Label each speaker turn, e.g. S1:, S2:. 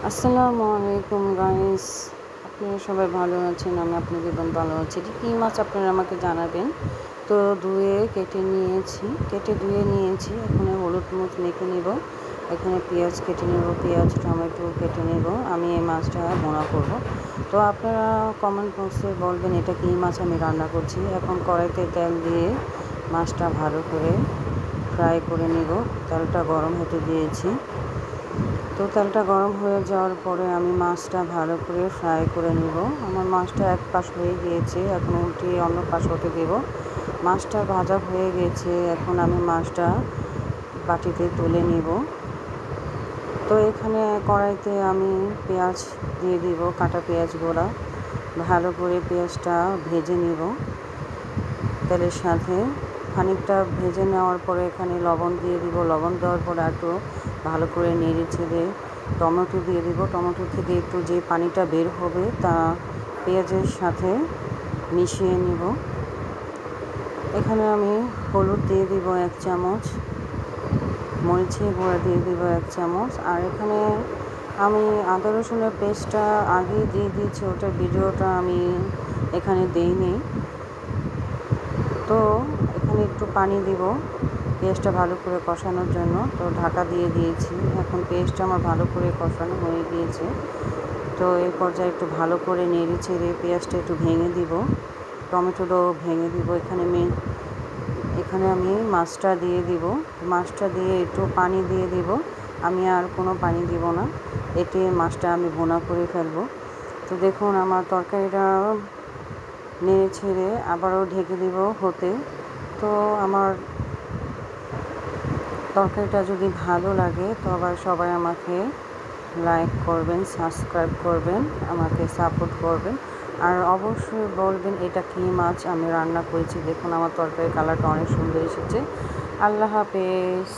S1: আসসালামু আলাইকুম গাইস, আপনারা সবাই ভালো আছেন? আমি আপনাদের ভালো আছি। এটি কী মাছ আপনারা আমাকে জানাবেন। তো কেটে ধুয়ে নিয়েছি। এখানে হলুদ মরিচ মেখে নেব, এখানে পেঁয়াজ কেটে নেব, পেঁয়াজ টমেটো কেটে নেব। আমি এই মাছটা ভুনা করব। তো আপনারা কমেন্ট বক্সে বলবেন এটা কী মাছ আমি রান্না করছি। এখন কড়াইতে তেল দিয়ে মাছটা ভালো করে ফ্রাই করে নেব। তেলটা গরম হতে দিয়েছি। তো তেলটা গরম হয়ে যাওয়ার পরে আমি মাছটা ভালো করে ফ্রাই করে নেব। আমার মাছটা এক পাশ হয়ে গিয়েছে, এখন উল্টিয়ে অন্য পাশ হতে দেব। মাছটা ভাজা হয়ে গেছে, এখন আমি মাছটা বাটিতে তুলে নেব। তো এখানে কড়াইতে আমি পেঁয়াজ দিয়ে দিব, কাটা পেঁয়াজগুলো ভালো করে পেঁয়াজটা ভেজে নেব তেলের সাথে। খানিকটা ভেজে নেওয়ার পরে এখানে লবণ দিয়ে দিব। লবণ দেওয়ার পরে একটু ভালো করে নেড়ে চেড়ে টমেটো দিয়ে দিব। টমেটো থেকে একটু যে পানিটা বের হবে তা পেঁয়াজের সাথে মিশিয়ে নেব। এখানে আমি হলুদ দিয়ে দিব 1 চামচ, মরিচের গুঁড়া দিয়ে দিব 1 চামচ। আর এখানে আমি আদা রসুনের পেস্টটা আগে দিয়ে দিয়েছি, ওটার ভিডিওটা আমি এখানে দিইনি। তো এখানে একটু পানি দিব পেস্টটা ভালো করে কষানোর জন্য। তো ঢাকা দিয়ে দিয়েছি। এখন পেস্টটা আমার ভালো করে কষানো হয়ে গিয়েছে। তো এই পর্যায়ে একটু ভালো করে নেড়ে চেড়ে পেঁয়াজটা একটু ভেঙে দিব, টমেটোটাও ভেঙে দিব। এখানে আমি মাছটা দিয়ে দিব। মাছটা দিয়ে একটু পানি দিয়ে দিব। আমি আর কোনো পানি দিব না, এতে মাছটা আমি ভুনা করে ফেলবো। তো দেখুন আমার তরকারিটা নেড়ে ছেড়ে আবারও ঢেকে দিব হতে। তো আমার তরকারিটা যদি ভালো লাগে তো আবার সবাই আমাকে লাইক করবেন, সাবস্ক্রাইব করবেন, আমাকে সাপোর্ট করবেন। আর অবশ্যই বলবেন এটা কী মাছ আমি রান্না করেছি। দেখুন আমার তরকারির কালারটা অনেক সুন্দর এসেছে। আল্লাহ হাফেজ।